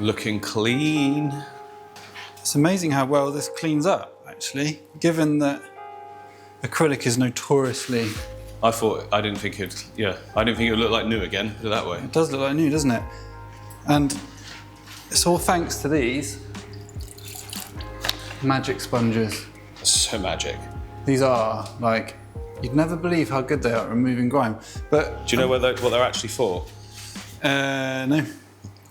Looking clean. It's amazing how well this cleans up, actually, given that acrylic is notoriously... I didn't think it would look like new again, put it that way. It does look like new, doesn't it? And it's all thanks to these magic sponges. So magic. These are, like, you'd never believe how good they are at removing grime. But do you know what they're actually for? No.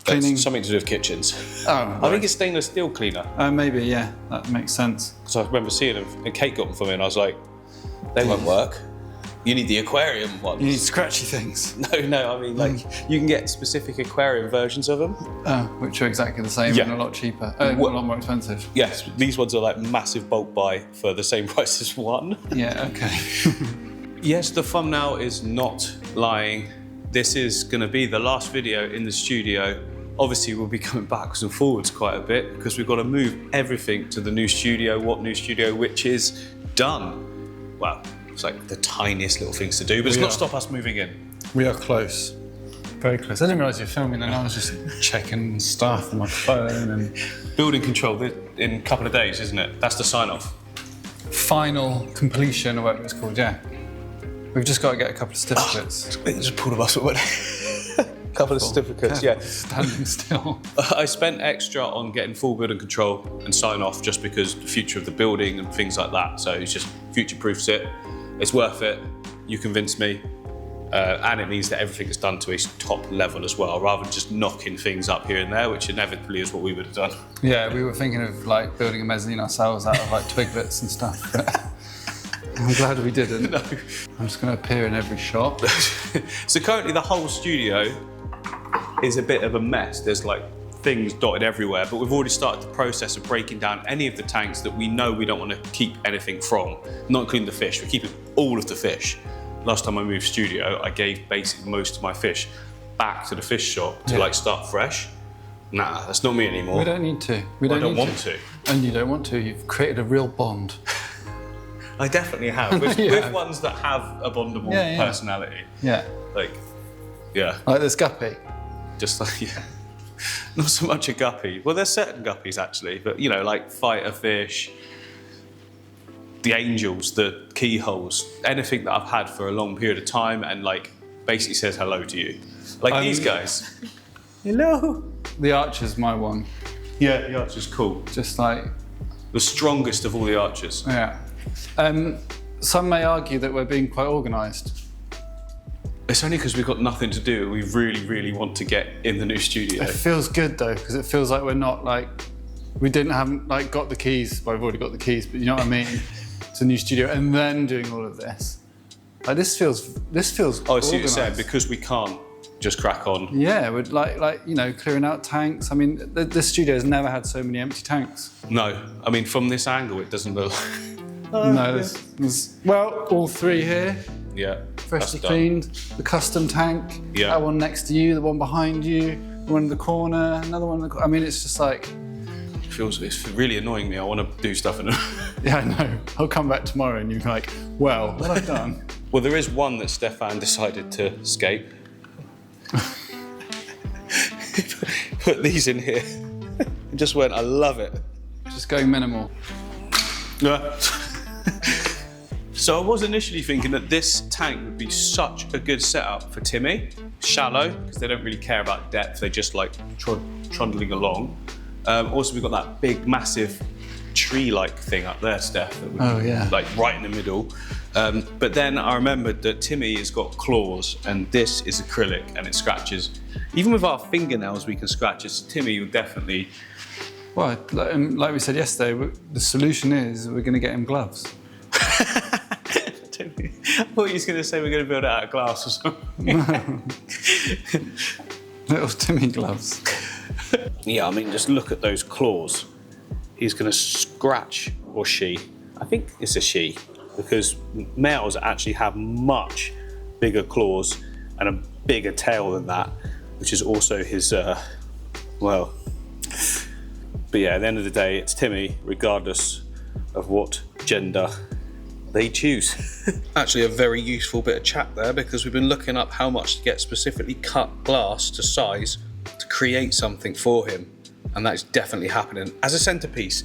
Cleaning. It's something to do with kitchens. Oh, right. I think it's stainless steel cleaner. Maybe, yeah, that makes sense. Because I remember seeing them, and Kate got them for me, and I was like, they won't work. You need the aquarium ones. You need scratchy things. No, I mean, like, you can get specific aquarium versions of them. Which are exactly the same and a lot cheaper, a lot more expensive. Yes, these ones are like massive bulk buy for the same price as one. Yeah, okay. Yes, the thumbnail is not lying. This is going to be the last video in the studio. Obviously, we'll be coming backwards and forwards quite a bit because we've got to move everything to the new studio, which is done. Well, it's like the tiniest little things to do, but it's not stop us moving in. We are close. Very close. I didn't realise you were filming and I was just checking stuff on my phone and... Building control in a couple of days, isn't it? That's the sign-off. Final completion or whatever it's called, yeah. We've just got to get a couple of certificates. I just pulled a muscle, but a couple of certificates, yeah. Standing still. I spent extra on getting full building control and sign off just because the future of the building and things like that. So it's just future-proofs it. It's worth it. You convinced me. And it means that everything is done to a top level as well, rather than just knocking things up here and there, which inevitably is what we would have done. Yeah, we were thinking of like building a mezzanine ourselves out of like twig bits and stuff. But I'm glad we didn't. No. I'm just going to appear in every shot. So currently the whole studio is a bit of a mess. There's like things dotted everywhere, but we've already started the process of breaking down any of the tanks that we know we don't want to keep anything from, not including the fish. We're keeping all of the fish. Last time I moved studio, I gave basically most of my fish back to the fish shop to like start fresh. Nah, that's not me anymore. We don't need to. I don't want to. And you don't want to. You've created a real bond. I definitely have. With ones that have a bondable personality. Yeah. Like, yeah. Like this guppy. Just like, yeah. Not so much a guppy. Well, there's certain guppies actually, but you know, like fighter fish, the angels, the keyholes, anything that I've had for a long period of time and like basically says hello to you. Like these guys. Hello. The archer's my one. Yeah, the archer's cool. Just like... the strongest of all the archers. Yeah. Some may argue that we're being quite organised. It's only because we've got nothing to do. We really, really want to get in the new studio. It feels good though, because it feels like we're not like... We haven't like got the keys. Well, we've already got the keys, but you know what I mean? To a new studio and then doing all of this. Like this feels Oh, I see what you're saying, because we can't just crack on. Yeah, we're like you know, clearing out tanks. I mean, this studio has never had so many empty tanks. No, I mean from this angle it doesn't look. No, there's well, all three here. Yeah. Freshly cleaned. The custom tank. Yeah. That one next to you, the one behind you, the one in the corner, another one in the corner. I mean, it's just like. It's really annoying me. I want to do stuff in it. Yeah, I know. I'll come back tomorrow and you're like, well, what I've done. Well, there is one that Stefan decided to escape. Put these in here. And just went, I love it. Just going minimal. Yeah. So I was initially thinking that this tank would be such a good setup for Timmy. Shallow, because they don't really care about depth. They just like trundling along. Also, we've got that big, massive tree-like thing up there, Steph. That like right in the middle. But then I remembered that Timmy has got claws, and this is acrylic, and it scratches. Even with our fingernails, we can scratch it. So Timmy would definitely. Well, like we said yesterday, the solution is we're going to get him gloves. Timmy, I thought he was going to say we're going to build it out of glass or something. Little Timmy gloves. Yeah, I mean, just look at those claws. He's going to scratch, or she. I think it's a she, because males actually have much bigger claws and a bigger tail than that, which is also his, well. But yeah, at the end of the day, it's Timmy, regardless of what gender they choose. Actually, a very useful bit of chat there, because we've been looking up how much to get specifically cut glass to size to create something for him. and that's definitely happening as a centerpiece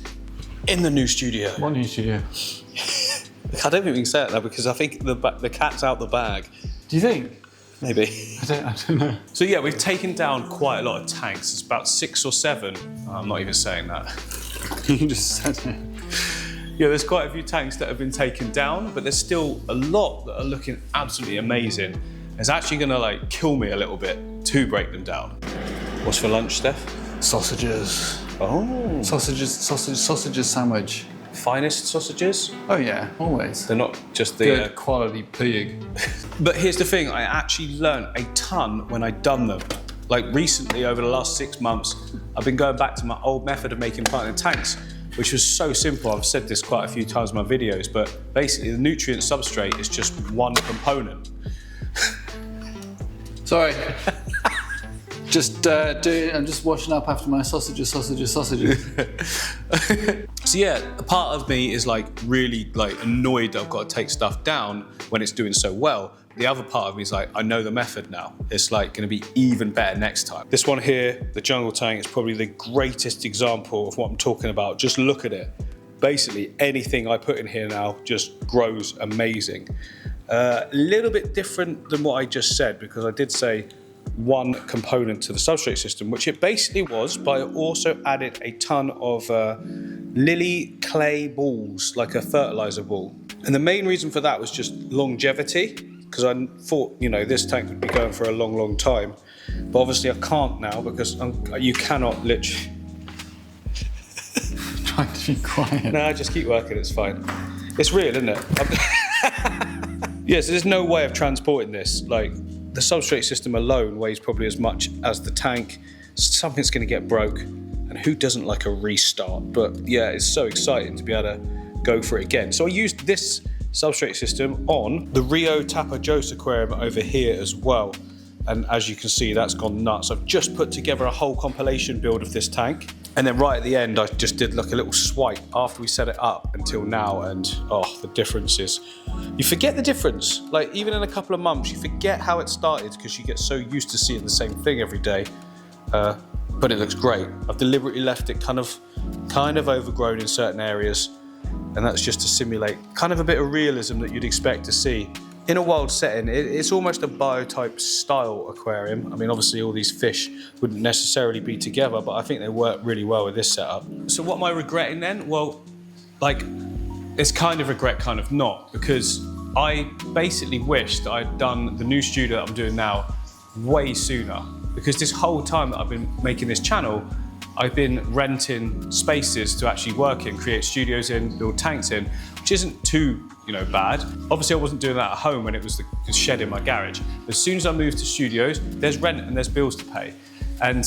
in the new studio. What new studio? I don't think we can say it now because I think the cat's out the bag. Do you think? Maybe. I don't know. So yeah, we've taken down quite a lot of tanks. It's about 6 or 7. I'm not even saying that. You just said it. Yeah, there's quite a few tanks that have been taken down, but there's still a lot that are looking absolutely amazing. It's actually gonna like kill me a little bit to break them down. What's for lunch, Steph? Sausages. Oh. Sausages sandwich. Finest sausages? Oh yeah, always. They're not just the... Good quality pig. But here's the thing, I actually learned a ton when I'd done them. Like recently, over the last 6 months, I've been going back to my old method of making planted tanks, which was so simple. I've said this quite a few times in my videos, but basically the nutrient substrate is just one component. Sorry. I'm just washing up after my sausages. So yeah, a part of me is like really like annoyed that I've got to take stuff down when it's doing so well. The other part of me is like, I know the method now. It's like gonna be even better next time. This one here, the jungle tank, is probably the greatest example of what I'm talking about. Just look at it. Basically, anything I put in here now just grows amazing. A little bit different than what I just said, because I did say one component to the substrate system, which it basically was, but I also added a ton of lily clay balls, like a fertilizer ball. And the main reason for that was just longevity, because I thought, you know, this tank would be going for a long, long time. But obviously I can't now because you cannot literally... Trying to be quiet. No, just keep working, it's fine. It's real, isn't it? Yes, there's no way of transporting this. Like, the substrate system alone weighs probably as much as the tank. Something's gonna get broke, and who doesn't like a restart? But yeah, it's so exciting to be able to go for it again. So I used this substrate system on the Rio Tapajos aquarium over here as well. And as you can see, that's gone nuts. I've just put together a whole compilation build of this tank. And then right at the end, I just did like a little swipe after we set it up until now. And oh, the difference is, you forget the difference. Like even in a couple of months, you forget how it started because you get so used to seeing the same thing every day. But it looks great. I've deliberately left it kind of overgrown in certain areas. And that's just to simulate kind of a bit of realism that you'd expect to see. In a wild setting, it's almost a biotype style aquarium. I mean, obviously all these fish wouldn't necessarily be together, but I think they work really well with this setup. So what am I regretting then? Well, like, it's kind of regret, kind of not, because I basically wish that I'd done the new studio that I'm doing now way sooner. Because this whole time that I've been making this channel, I've been renting spaces to actually work in, create studios in, build tanks in, which isn't too, bad. Obviously I wasn't doing that at home when it was the shed in my garage. As soon as I moved to studios, there's rent and there's bills to pay. And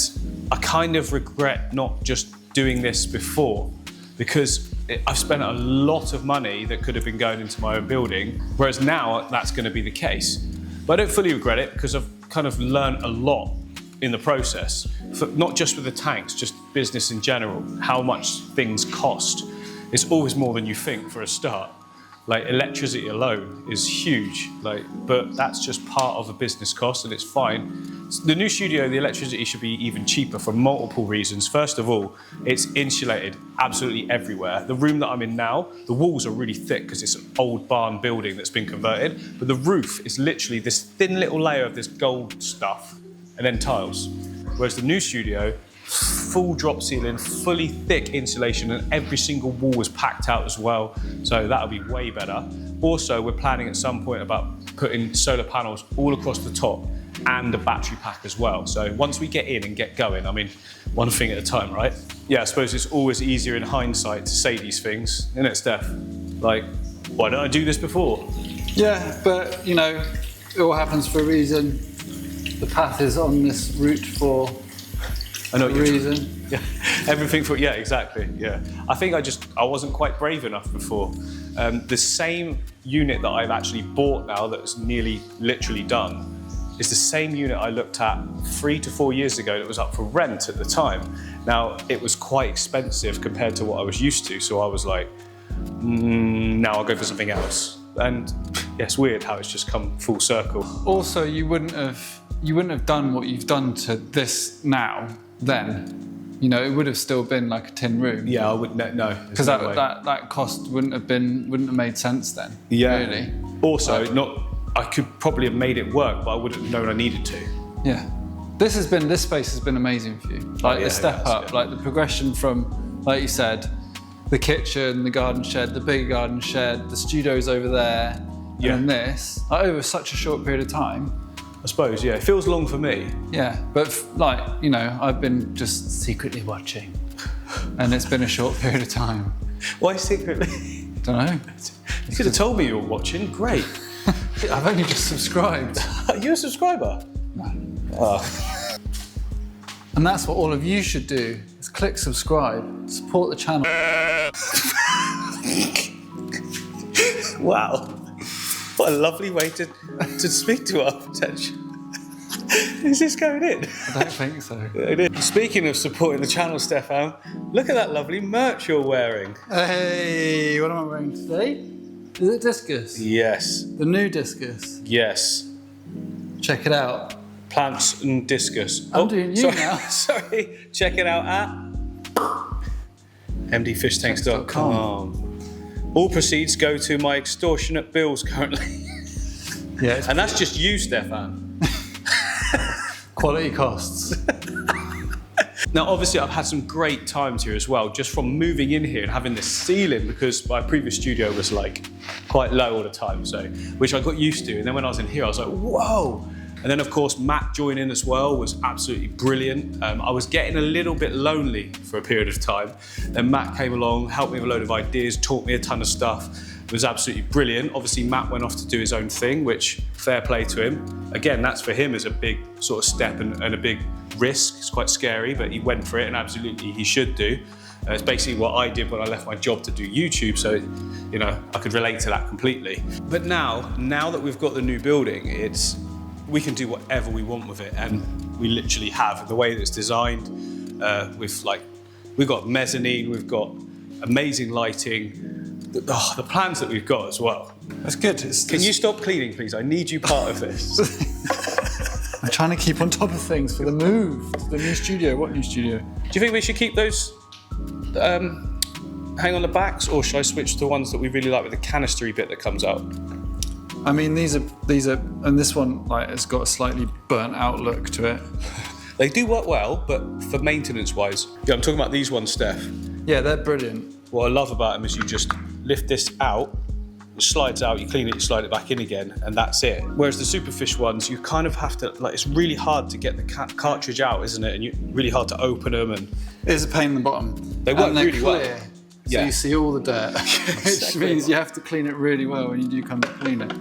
I kind of regret not just doing this before, because I've spent a lot of money that could have been going into my own building, whereas now that's going to be the case. But I don't fully regret it because I've kind of learned a lot in the process, not just with the tanks, just business in general, how much things cost. It's always more than you think for a start. Like electricity alone is huge, but that's just part of a business cost and it's fine. The new studio, the electricity should be even cheaper for multiple reasons. First of all, it's insulated absolutely everywhere. The room that I'm in now, the walls are really thick because it's an old barn building that's been converted, but the roof is literally this thin little layer of this gold stuff and then tiles. Whereas the new studio, full drop ceiling, fully thick insulation, and every single wall is packed out as well. So that'll be way better. Also, we're planning at some point about putting solar panels all across the top and a battery pack as well. So once we get in and get going, I mean, one thing at a time, right? Yeah, I suppose it's always easier in hindsight to say these things, isn't it, Steph? Like, why didn't I do this before? Yeah, but it all happens for a reason. The path is on this route for a reason. Yeah, everything for, yeah, exactly, yeah. I think I wasn't quite brave enough before. The same unit that I've actually bought now that's nearly literally done is the same unit I looked at 3 to 4 years ago that was up for rent at the time. Now, it was quite expensive compared to what I was used to, so I was like, now I'll go for something else. And yeah, it's weird how it's just come full circle. Also, you wouldn't have done what you've done to this now, then. You know, it would have still been like a tin room. Yeah, I wouldn't. No, Because that cost wouldn't have made sense then. Yeah. Really. Also, I could probably have made it work, but I wouldn't have known I needed to. Yeah. This space has been amazing for you. Like the step up, like the progression from, like you said, the kitchen, the garden shed, the bigger garden shed, the studio's over there, and this, like, over such a short period of time. I suppose, yeah. It feels long for me. Yeah, but like, you know, I've been just secretly watching, and it's been a short period of time. Why secretly? Don't know. You could have told me you were watching. Great. I've only just subscribed. Are you a subscriber? No. Oh. And that's what all of you should do, is click subscribe, support the channel. Wow. What a lovely way to speak to our potential. Is this going in? I don't think so. It is. Speaking of supporting the channel, Stefan, look at that lovely merch you're wearing. Hey, what am I wearing today? Is it Discus? Yes. The new Discus. Yes. Check it out. Plants and discus. I'm doing you now. Sorry. Check it out at mdfishtanks.com. All proceeds go to my extortionate bills currently. Yeah. And that's just you, Stefan. Quality costs. Now, obviously, I've had some great times here as well, just from moving in here and having this ceiling, because my previous studio was like quite low all the time, which I got used to. And then when I was in here, I was like, whoa. And then, of course, Matt joining as well was absolutely brilliant. I was getting a little bit lonely for a period of time. Then Matt came along, helped me with a load of ideas, taught me a ton of stuff. It was absolutely brilliant. Obviously, Matt went off to do his own thing, which, fair play to him. Again, that's for him as a big sort of step and a big risk. It's quite scary, but he went for it, and absolutely he should do. It's basically what I did when I left my job to do YouTube, so you know I could relate to that completely. But now that we've got the new building, we can do whatever we want with it, and we literally have. The way that it's designed, we've got mezzanine, we've got amazing lighting. The plans that we've got as well. That's good. Can you stop cleaning, please? I need you part of this. I'm trying to keep on top of things for the move to the new studio. What new studio? Do you think we should keep those hang on the backs, or should I switch to ones that we really like with the canistery bit that comes out? I mean, these are, and this one like has got a slightly burnt out look to it. They do work well, but for maintenance-wise, yeah, I'm talking about these ones, Steph. Yeah, they're brilliant. What I love about them is you just lift this out, it slides out, you clean it, you slide it back in again, and that's it. Whereas the Superfish ones, you kind of have to, like, it's really hard to get the cartridge out, isn't it? And really hard to open them. And it's a pain in the bottom. They work really well. So you see all the dirt, which means you have to clean it really well when you do come to clean it.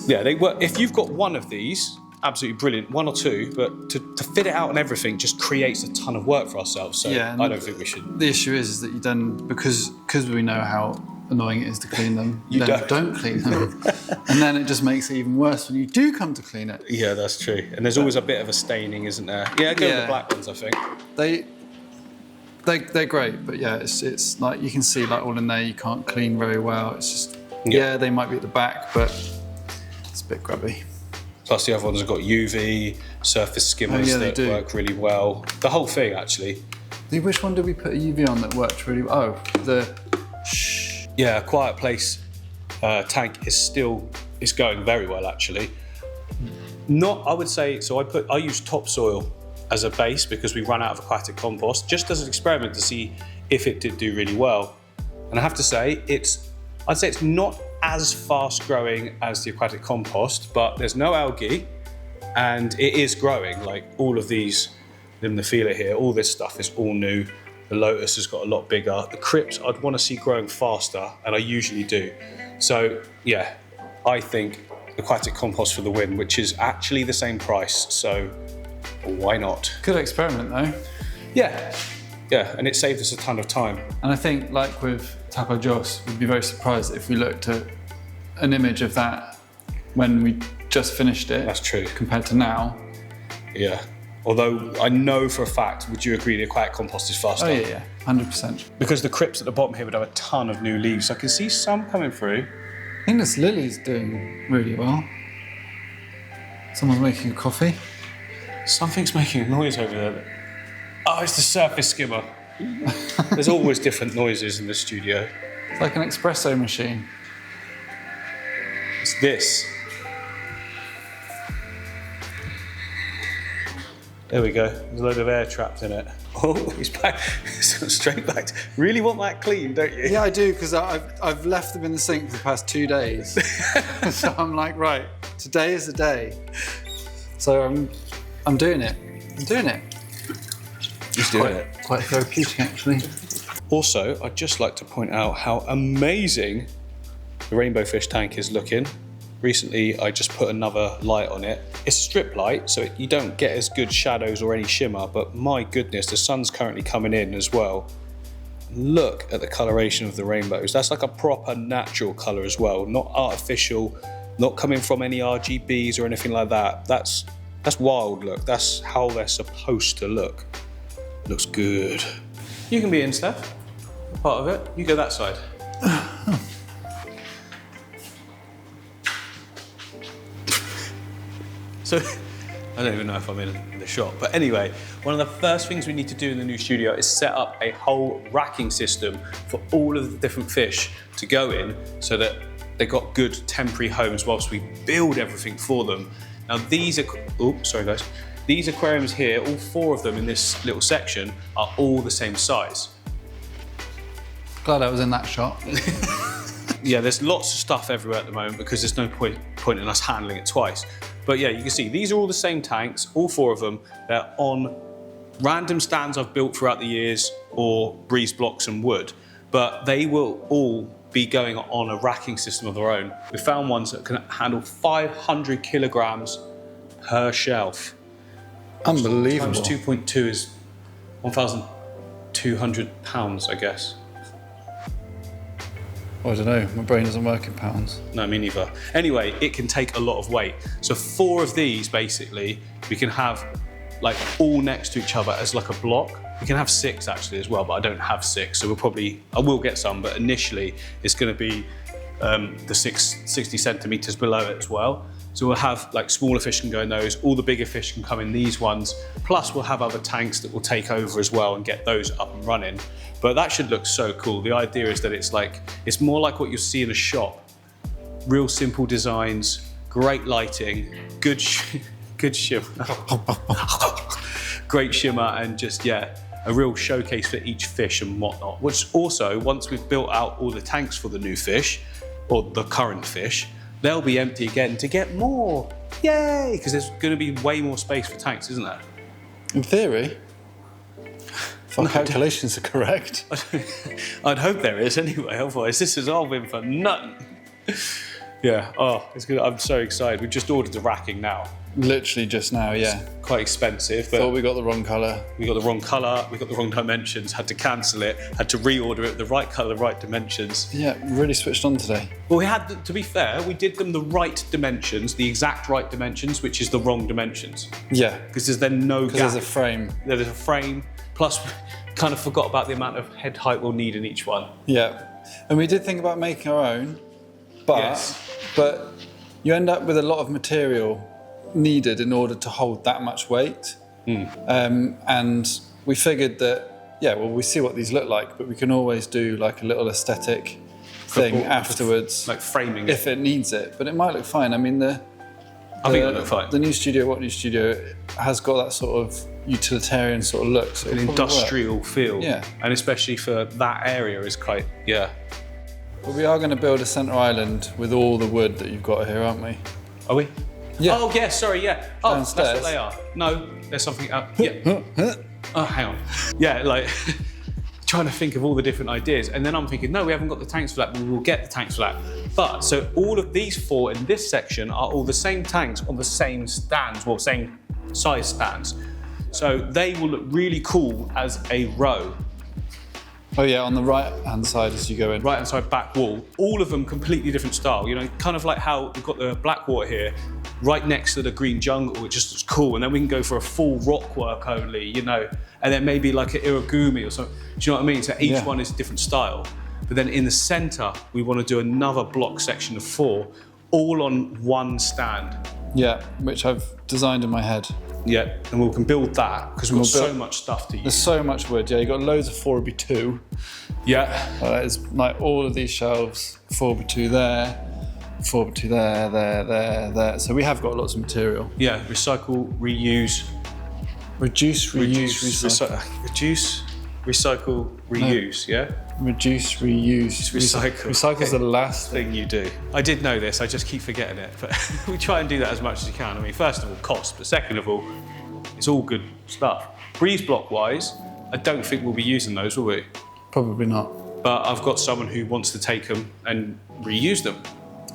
Yeah, they work. If you've got one of these, absolutely brilliant, one or two, but to fit it out and everything just creates a ton of work for ourselves. So yeah, I don't think we should. The issue is that you then, because we know how annoying it is to clean them, you don't clean them. And then it just makes it even worse when you do come to clean it. Yeah, that's true. And there's always a bit of a staining, isn't there? Yeah, go with the black ones, I think. They're great, but yeah, it's like you can see like all in there, you can't clean very well. It's just, yeah, they might be at the back, but it's a bit grubby. Plus the other ones have got UV, surface skimmers that work really well. The whole thing, actually. Which one did we put a UV on that worked really well? Yeah, Quiet Place tank is going very well, actually. I would say, so I use topsoil as a base because we ran out of aquatic compost, just as an experiment to see if it did do really well. And I have to say, I'd say it's not as fast growing as the aquatic compost, but there's no algae and it is growing. Like all of these, Limnophila here, all this stuff is all new. The lotus has got a lot bigger. The crypts I'd want to see growing faster, and I usually do. So yeah, I think aquatic compost for the win, which is actually the same price, so why not? Good experiment though. Yeah, and it saved us a ton of time. And I think, like with Tapo Joss, we'd be very surprised if we looked at an image of that when we just finished it. That's true. Compared to now. Yeah. Although I know for a fact, would you agree the aquatic compost is faster? Oh yeah, 100%. Because the crypts at the bottom here would have a ton of new leaves. I can see some coming through. I think this lily's doing really well. Someone's making a coffee. Something's making a noise over there. Oh, it's the surface skimmer. There's always different noises in the studio. It's like an espresso machine. It's this. There we go. There's a load of air trapped in it. Oh, he's back. Straight back. Really want that clean, don't you? Yeah, I do, because I've left them in the sink for the past 2 days. So I'm like, right, today is the day. So I'm doing it. I'm doing it. He's doing it. Quite therapeutic, actually. Also, I'd just like to point out how amazing the rainbow fish tank is looking. Recently, I just put another light on it. It's a strip light, so you don't get as good shadows or any shimmer, but my goodness, the sun's currently coming in as well. Look at the coloration of the rainbows. That's like a proper natural color as well, not artificial, not coming from any RGBs or anything like that. That's wild look. That's how they're supposed to look. Looks good. You can be in, Steph. Part of it. You go that side. So, I don't even know if I'm in the shot, but anyway, one of the first things we need to do in the new studio is set up a whole racking system for all of the different fish to go in so that they've got good temporary homes whilst we build everything for them. Now these are, sorry guys, these aquariums here, all 4 of them in this little section are all the same size. Glad I was in that shot. Yeah, there's lots of stuff everywhere at the moment because there's no point in us handling it twice. But yeah, you can see these are all the same tanks, all 4 of them. They're on random stands I've built throughout the years or breeze blocks and wood, but they will all be going on a racking system of their own. We found ones that can handle 500 kilograms per shelf. Unbelievable. Times 2.2 is 1,200 pounds, I guess. I don't know, my brain doesn't work in pounds. No, me neither. Anyway, it can take a lot of weight. So 4 of these, basically, we can have like all next to each other as like a block. We can have 6 actually as well, but I don't have 6. So I will get some, but initially it's gonna be the 60 centimeters below it as well. So we'll have like smaller fish can go in those, all the bigger fish can come in these ones, plus we'll have other tanks that will take over as well and get those up and running. But that should look so cool. The idea is that it's more like what you'll see in a shop. Real simple designs, great lighting, good shimmer. Great shimmer, and just, yeah, a real showcase for each fish and whatnot. Which also, once we've built out all the tanks for the new fish, or the current fish, they'll be empty again to get more. Yay! Because there's going to be way more space for tanks, isn't there? In theory. If our calculations are correct. I'd hope there is anyway, otherwise this has all been for nothing. Yeah, oh, it's good. I'm so excited. We've just ordered the racking now. Literally just now, yeah. It's quite expensive, but thought we got the wrong colour. We got the wrong colour, we got the wrong dimensions, had to cancel it, had to reorder it, the right colour, right dimensions. Yeah, really switched on today. Well, we had, to be fair, we did them the right dimensions, the exact right dimensions, which is the wrong dimensions. Yeah. Because there's then no gap. Because there's a frame. There's a frame, plus we kind of forgot about the amount of head height we'll need in each one. Yeah. And we did think about making our own, but you end up with a lot of material needed in order to hold that much weight. And we figured that, yeah, well, we see what these look like, but we can always do like a little aesthetic thing afterwards. Like framing if it needs it, but it might look fine. I mean, I think it'll look fine. The new studio, What New Studio, has got that sort of utilitarian sort of look. So an industrial feel. Yeah. And especially for that area is quite, yeah. But we are going to build a centre island with all the wood that you've got here, aren't we? Are we? Yeah. Oh, yeah, sorry, yeah. Oh, Downstairs. That's what they are. No, there's something up. Yeah. Oh, hang on. Yeah, like, trying to think of all the different ideas. And then I'm thinking, no, we haven't got the tanks for that, but we will get the tanks for that. But, so all of these 4 in this section are all the same tanks on the same stands, well, same size stands. So they will look really cool as a row. Oh yeah, on the right-hand side as you go in. Right-hand side back wall. All of them completely different style. You know, kind of like how we've got the black water here, right next to the green jungle, which just looks cool. And then we can go for a full rock work only, you know, and then maybe like an irigumi or something. Do you know what I mean? So each one is a different style. But then in the center, we want to do another block section of 4, all on one stand. Yeah, which I've designed in my head. Yeah, and we can build that because we've got so much stuff to use. There's so much wood. Yeah, you got loads of 4x2. Yeah. It's like all of these shelves, 4x2 there, 4x2 there. So we have got lots of material. Yeah, recycle, reuse. Reduce, reuse, recycle. Reduce, recycle, reuse, yeah? Reduce, reuse, recycle. Recycle's the last thing you do. I did know this, I just keep forgetting it, but we try and do that as much as you can. I mean, first of all, cost, but second of all, it's all good stuff. Breeze block wise, I don't think we'll be using those, will we? Probably not. But I've got someone who wants to take them and reuse them.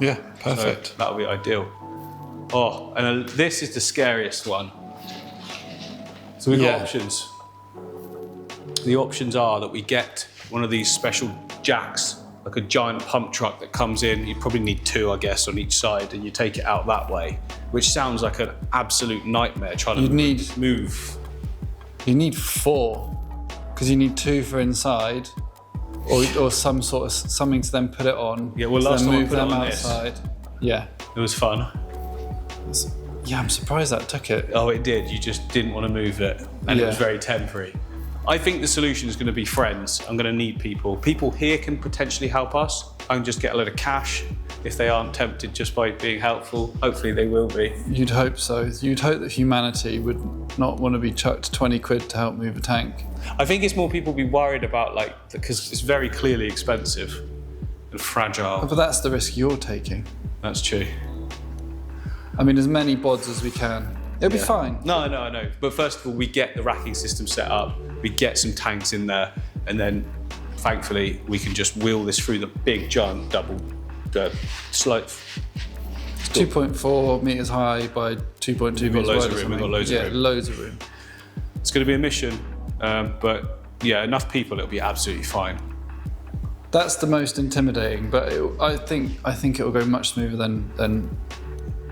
Yeah, perfect. So that'll be ideal. Oh, and this is the scariest one. So we've got options. The options are that we get one of these special jacks, like a giant pump truck that comes in. You probably need 2, I guess, on each side, and you take it out that way, which sounds like an absolute nightmare trying to move. You need 4, because you need 2 for inside, or some sort of something to then put it on. Yeah, well, last time I move put it them on outside. this. Yeah. It was fun. Yeah, I'm surprised that took it. Oh, it did. You just didn't want to move it, and it was very temporary. I think the solution is going to be friends. I'm going to need people. People here can potentially help us. I can just get a load of cash if they aren't tempted just by being helpful. Hopefully they will be. You'd hope so. You'd hope that humanity would not want to be chucked 20 quid to help move a tank. I think it's more people be worried about, like, because it's very clearly expensive and fragile. But that's the risk you're taking. That's true. I mean, as many bods as we can. It'll be fine. No, I know. But first of all, we get the racking system set up, we get some tanks in there, and then thankfully we can just wheel this through the big giant double slope. 2.4 metres high by 2.2 metres wide. We've got loads of room. Loads of room. It's going to be a mission, but yeah, enough people, it'll be absolutely fine. That's the most intimidating, but I think it will go much smoother than.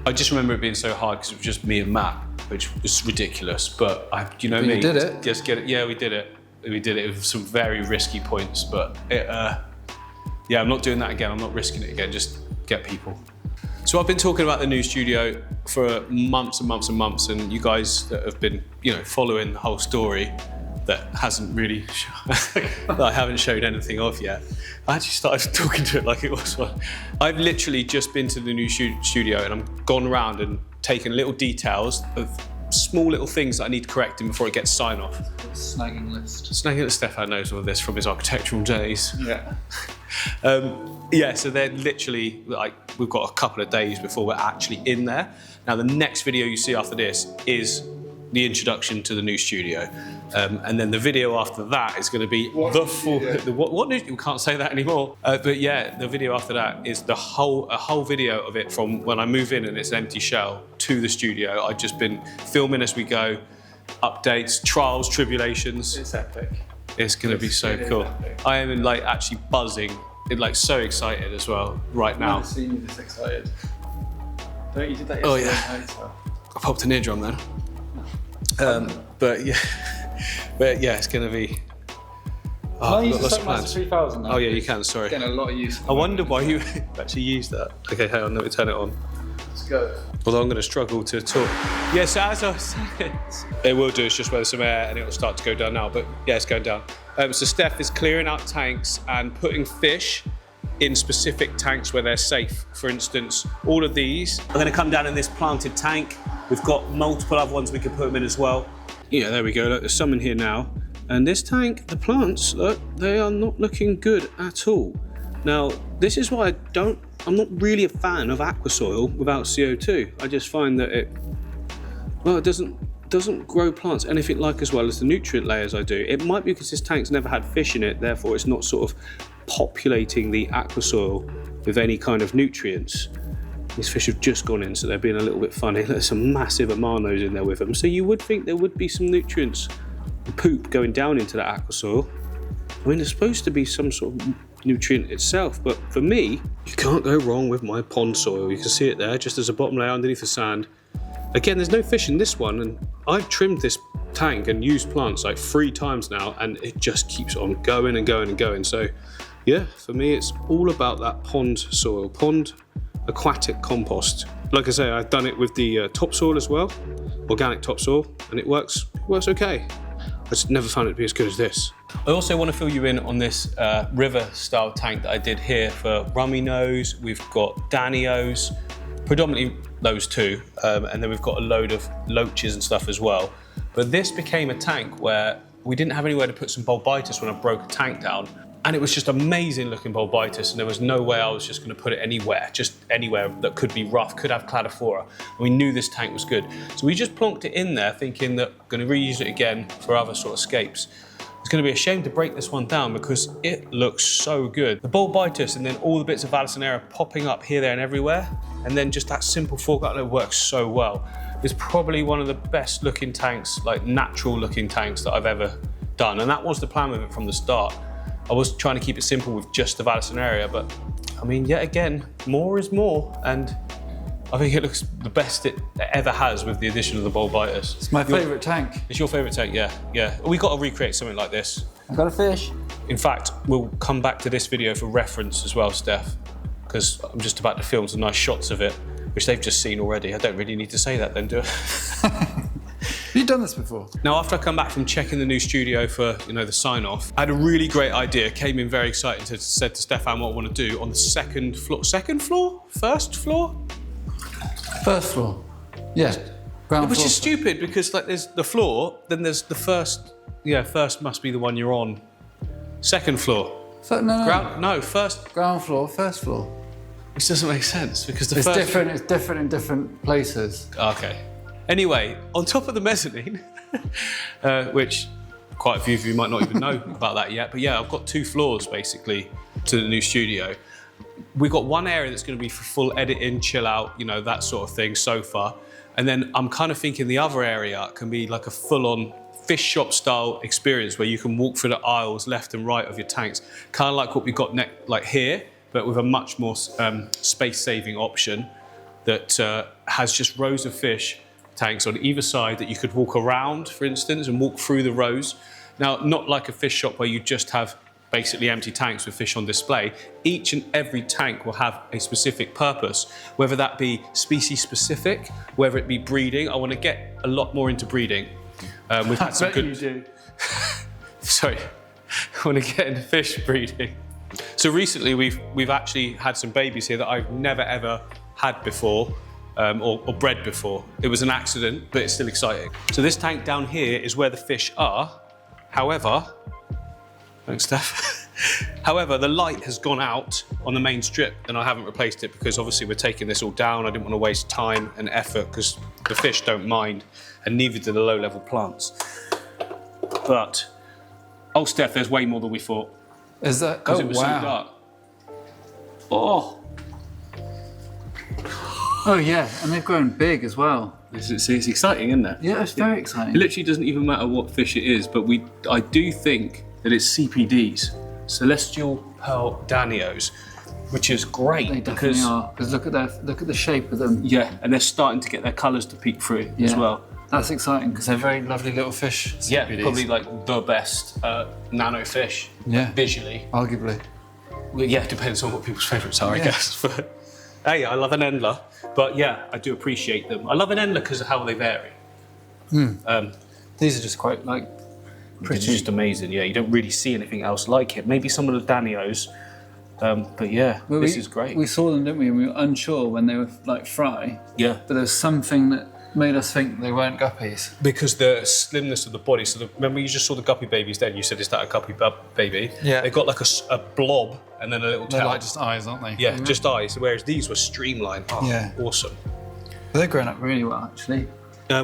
I just remember it being so hard because it was just me and Matt, which was ridiculous. But you know me. You did it. Just get it. Yeah, we did it. We did it with some very risky points, but yeah, I'm not doing that again. I'm not risking it again. Just get people. So I've been talking about the new studio for months and months and months, and you guys that have been, following the whole story, that hasn't really, that I haven't showed anything of yet. I actually started talking to it like it was one. I've literally just been to the new studio and I've gone around and taken little details of small little things that I need correcting before it gets sign off. Snagging list. Stefan knows all of this from his architectural days. Yeah. So they're literally, we've got a couple of days before we're actually in there. Now the next video you see after this is the introduction to the new studio. And then the video after that is going to be what new, we can't say that anymore. But yeah, the video after that is a whole video of it from when I move in and it's an empty shell to the studio. I've just been filming as we go, updates, trials, tribulations. It's epic. It's going to be so cool. Epic. I am actually buzzing, so excited as well right now. I've never seen you this excited. Don't you did that yesterday? Oh yeah. I popped an eardrum then. But yeah, it's going to be. Can I use the Saltwater 3000 now? Oh yeah, you can. Sorry. Getting a lot of use. I wonder why you actually used that. Okay, hang on, let me turn it on. Let's go. Although I'm going to struggle to talk. Yeah, so as I was saying, it will do. It's just where there's some air and it will start to go down now. But yeah, it's going down. So Steph is clearing out tanks and putting fish in specific tanks where they're safe. For instance, all of these are going to come down in this planted tank. We've got multiple other ones we can put them in as well. Yeah, there we go. Look, there's some in here now. And this tank, the plants, look, they are not looking good at all. Now, this is why I'm not really a fan of aqua soil without CO2. I just find that it doesn't grow plants anything like as well as the nutrient layers I do. It might be because this tank's never had fish in it, therefore it's not sort of populating the aqua soil with any kind of nutrients. These fish have just gone in, so they're being a little bit funny. There's some massive amanos in there with them. So you would think there would be some nutrients, poop going down into that aqua soil. I mean, there's supposed to be some sort of nutrient itself, but for me, you can't go wrong with my pond soil. You can see it there, just as a bottom layer underneath the sand. Again, there's no fish in this one, and I've trimmed this tank and used plants like 3 times now, and it just keeps on going and going and going. So yeah, for me, it's all about that pond soil, pond aquatic compost. Like I say, I've done it with the topsoil as well. organic topsoil, and it works okay. I just never found it to be as good as this. I also want to fill you in on this river style tank that I did here for rummy nose. We've got danios, predominantly those two, and then we've got a load of loaches and stuff as well. But this became a tank where we didn't have anywhere to put some bulbitis when I broke a tank down. And it was just amazing looking bulbitis, and there was no way I was just going to put it anywhere, just anywhere that could be rough, could have cladophora. And we knew this tank was good. So we just plonked it in there thinking that we're going to reuse it again for other sort of scapes. It's going to be a shame to break this one down because it looks so good. The bulbitis and then all the bits of Vallisneria popping up here, there and everywhere. And then just that simple fork outlet works so well. It's probably one of the best looking tanks, like natural looking tanks that I've ever done. And that was the plan with it from the start. I was trying to keep it simple with just the Vallisneria, but I mean, yet again, more is more. And I think it looks the best it ever has with the addition of the bulbitis. It's my favourite tank. It's your favourite tank, yeah. We got to recreate something like this. I got a fish. In fact, we'll come back to this video for reference as well, Steph, because I'm just about to film some nice shots of it, which they've just seen already. I don't really need to say that then, do I? You've done this before. Now, after I come back from checking the new studio for, you know, the sign off, I had a really great idea. Came in very excited, said to Stefan what I want to do on the second floor, first floor? First floor. Yeah. Ground Which floor. is stupid because like there's the floor, then there's the first. Yeah, first must be the one you're on. Second floor. First. Ground floor, first floor. Which doesn't make sense because the It's first. different. It's different in different places. Okay. Anyway, on top of the mezzanine, which quite a few of you might not even know about that yet, but yeah, I've got 2 floors basically to the new studio. We've got one area that's going to be for full editing, chill out, you know, that sort of thing, sofa. And then I'm kind of thinking the other area can be like a full-on fish shop style experience where you can walk through the aisles left and right of your tanks, kind of like what we've got like here, but with a much more space-saving option that has just rows of fish tanks on either side that you could walk around, for instance, and walk through the rows. Now, not like a fish shop where you just have basically empty tanks with fish on display. Each and every tank will have a specific purpose, whether that be species specific, whether it be breeding. I want to get a lot more into breeding. We've had some good. You do. Sorry, I want to get into fish breeding. So recently we've actually had some babies here that I've never ever had before. Or bred before. It was an accident, but it's still exciting. So this tank down here is where the fish are. However, thanks, Steph. However, the light has gone out on the main strip and I haven't replaced it because obviously we're taking this all down. I didn't want to waste time and effort because the fish don't mind and neither do the low-level plants. But, oh, Steph, there's way more than we thought. Is that? Because it was so dark. Oh. Oh yeah, and they've grown big as well. It's exciting, isn't it? Yeah, it's very exciting. It literally doesn't even matter what fish it is, but I do think that it's CPDs, Celestial Pearl Danios, which is great. They definitely are, because look at the shape of them. Yeah, and they're starting to get their colours to peek through as well. That's exciting because they're very lovely little fish. CPDs. Yeah, probably like the best nano fish. Yeah, visually, arguably. Well, yeah, it depends on what people's favourites are, I guess. But hey, I love an Endler, but yeah, I do appreciate them. I love an Endler because of how they vary. These are just quite like pretty. It's just amazing. Yeah, you don't really see anything else like it. Maybe some of the Danios, but yeah, this is great. We saw them, didn't we? And we were unsure when they were like fry. Yeah, but there's something that made us think they weren't guppies. Because the slimness of the body. So remember you just saw the guppy babies then, you said, is that a guppy baby? Yeah. They've got like a blob and then a little tail. They're like just eyes, aren't they? Yeah, just eyes, whereas these were streamlined. Oh, yeah. Awesome. They're growing up really well, actually.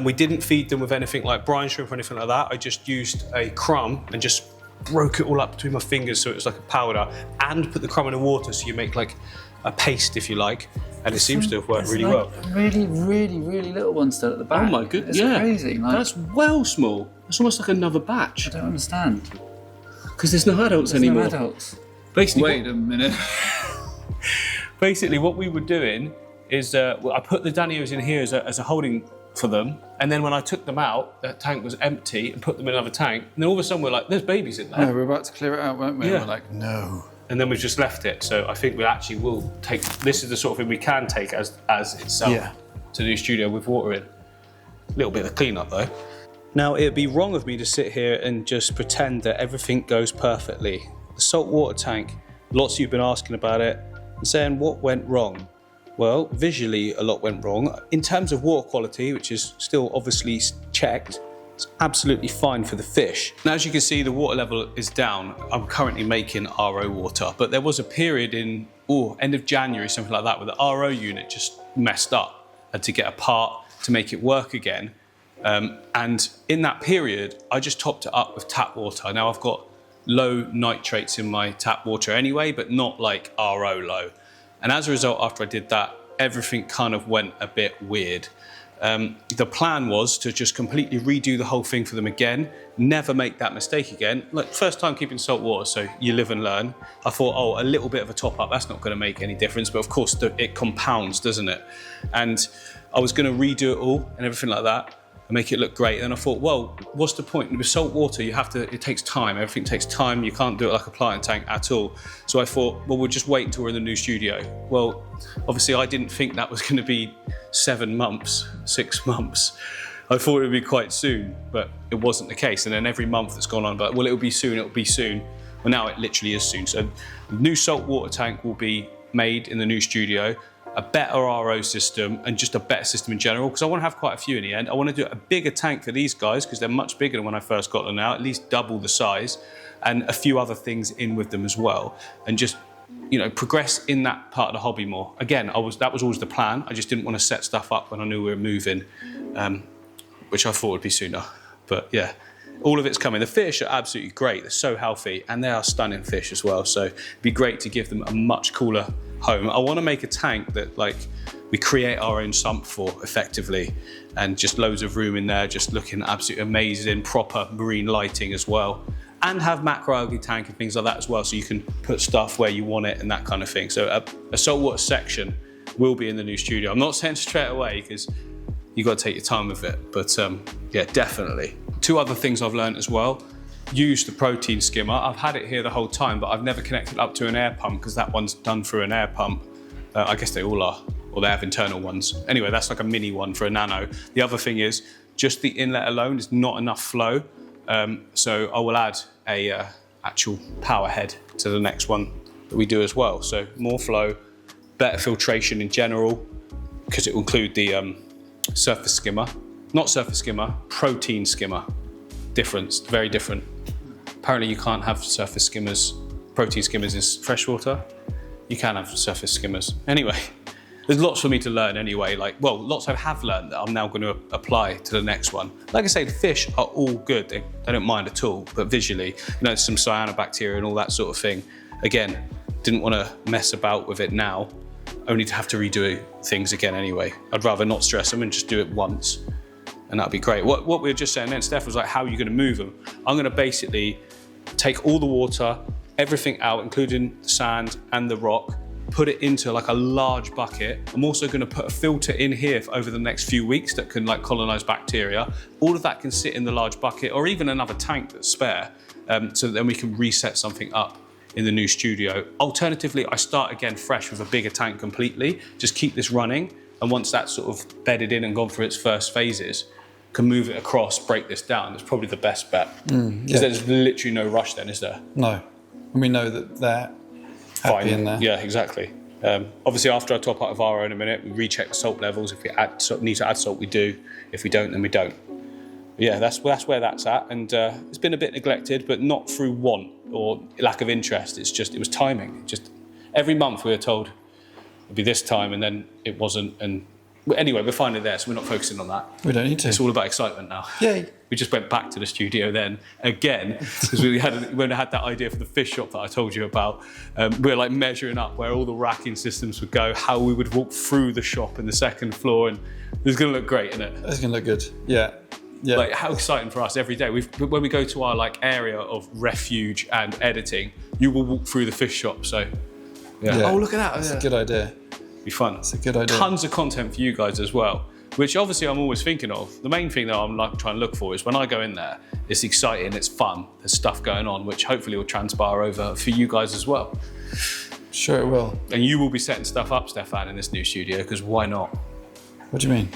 We didn't feed them with anything like brine shrimp or anything like that. I just used a crumb and just broke it all up between my fingers so it was like a powder and put the crumb in the water so you make like a paste, if you like. And it seems to have worked really well. Really, really, really little ones still at the back. Oh my goodness, it's crazy. Like, that's well small. It's almost like another batch. I don't understand. Because there's no adults anymore. No adults. Basically, wait a minute. Basically, what we were doing is I put the Danios in here as a holding for them, and then when I took them out, that tank was empty, and put them in another tank, and then all of a sudden we're like, there's babies in there. Yeah, we're about to clear it out, weren't we? Yeah. We're like, no. And then we've just left it. So I think we actually will take, this is the sort of thing we can take as itself to the new studio with water in. A little bit of cleanup though. Now, it'd be wrong of me to sit here and just pretend that everything goes perfectly. The saltwater tank, lots of you have been asking about it and saying what went wrong. Well, visually a lot went wrong. In terms of water quality, which is still obviously checked, it's absolutely fine for the fish. Now, as you can see, the water level is down. I'm currently making RO water, but there was a period in end of January, something like that, where the RO unit just messed up. I had to get a part to make it work again. And in that period, I just topped it up with tap water. Now I've got low nitrates in my tap water anyway, but not like RO low. And as a result, after I did that, everything kind of went a bit weird. The plan was to just completely redo the whole thing for them again, never make that mistake again. Like, first time keeping salt water, so you live and learn. I thought, oh, a little bit of a top up, that's not gonna make any difference, but of course it compounds, doesn't it? And I was gonna redo it all and everything like that, make it look great. And I thought, well, what's the point? With salt water, it takes time. Everything takes time. You can't do it like a planting tank at all. So I thought, well, we'll just wait until we're in the new studio. Well, obviously I didn't think that was going to be 7 months, 6 months. I thought it would be quite soon, but it wasn't the case. And then every month that's gone on, but well, it'll be soon, it'll be soon. Well, now it literally is soon. So the new saltwater tank will be made in the new studio, a better RO system, and just a better system in general, because I want to have quite a few in the end. I want to do a bigger tank for these guys because they're much bigger than when I first got them now, at least double the size, and a few other things in with them as well, and just, you know, progress in that part of the hobby more. Again, that was always the plan. I just didn't want to set stuff up when I knew we were moving, which I thought would be sooner. But yeah, all of it's coming. The fish are absolutely great. They're so healthy, and they are stunning fish as well. So it'd be great to give them a much cooler home. I want to make a tank that, like, we create our own sump for effectively, and just loads of room in there, just looking absolutely amazing, proper marine lighting as well, and have macroalgae tank and things like that as well, so you can put stuff where you want it and that kind of thing. So a saltwater section will be in the new studio. I'm not saying straight away because you've got to take your time with it, but yeah, definitely. 2 other things I've learned as well. Use the protein skimmer. I've had it here the whole time, but I've never connected up to an air pump because that one's done through an air pump. I guess they all are, or they have internal ones. Anyway, that's like a mini one for a nano. The other thing is just the inlet alone is not enough flow. So I will add a actual power head to the next one that we do as well. So more flow, better filtration in general, because it will include the surface skimmer. Not surface skimmer, protein skimmer. Difference, very different. Apparently you can't have surface skimmers, protein skimmers in freshwater. You can have surface skimmers. Anyway, there's lots for me to learn anyway. Lots I have learned that I'm now going to apply to the next one. Like I say, the fish are all good. They don't mind at all, but visually, you know, there's some cyanobacteria and all that sort of thing. Again, didn't want to mess about with it now, only to have to redo things again anyway. I'd rather not stress them and just do it once. And that'd be great. What we were just saying then, Steph, was like, how are you going to move them? I'm going to basically take all the water, everything out, including the sand and the rock, put it into like a large bucket. I'm also going to put a filter in here over the next few weeks that can like colonize bacteria. All of that can sit in the large bucket, or even another tank that's spare, so that then we can reset something up in the new studio. Alternatively, I start again fresh with a bigger tank completely, just keep this running. And once that's sort of bedded in and gone through its first phases, can move it across, break this down. It's probably the best bet. Because there's literally no rush then, is there? No. And we know that they're happy in there. Yeah, exactly. Obviously, after I top out of RO in a minute, we recheck the salt levels. If we need to add salt, we do. If we don't, then we don't. But yeah, that's where that's at. And it's been a bit neglected, but not through want or lack of interest. It was timing. Just every month we were told it'd be this time, and then it wasn't. And anyway, we're finally there, so we're not focusing on that. We don't need to. It's all about excitement now. Yay. We just went back to the studio then again, because when I had that idea for the fish shop that I told you about, we were like measuring up where all the racking systems would go, how we would walk through the shop in the second floor, and it's going to look great, isn't it? It's going to look good. Yeah. Yeah. Like, how exciting for us every day. When we go to our like area of refuge and editing, you will walk through the fish shop. So yeah. Oh, look at that. That's a good idea. Be fun. It's a good idea. Tons of content for you guys as well, which obviously I'm always thinking of. The main thing that I'm like trying to look for is when I go in there, it's exciting, it's fun, there's stuff going on, which hopefully will transpire over for you guys as well. Sure it will. And you will be setting stuff up, Stefan, in this new studio, because why not? What do you mean?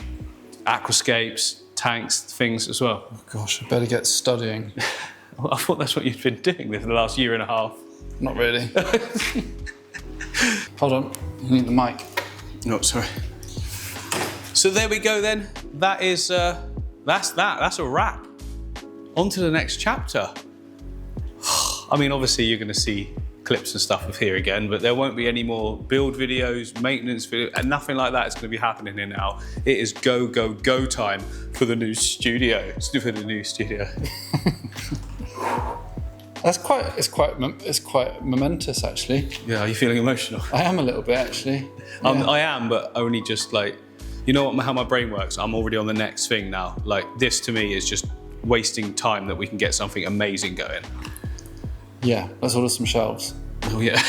Aquascapes, tanks, things as well. Oh gosh, I better get studying. Well, I thought that's what you've been doing for the last year and a half. Not really. Hold on, you need the mic. No, sorry. So there we go then. That is, that's a wrap. On to the next chapter. I mean, obviously you're going to see clips and stuff of here again, but there won't be any more build videos, maintenance videos, and nothing like that is going to be happening here now. It is go, go, go time for the new studio. It's quite momentous, actually. Yeah, are you feeling emotional? I am a little bit, actually. Yeah. I am, but only just like, you know what, how my brain works? I'm already on the next thing now. Like, this to me is just wasting time that we can get something amazing going. Yeah, let's order some shelves. Oh yeah.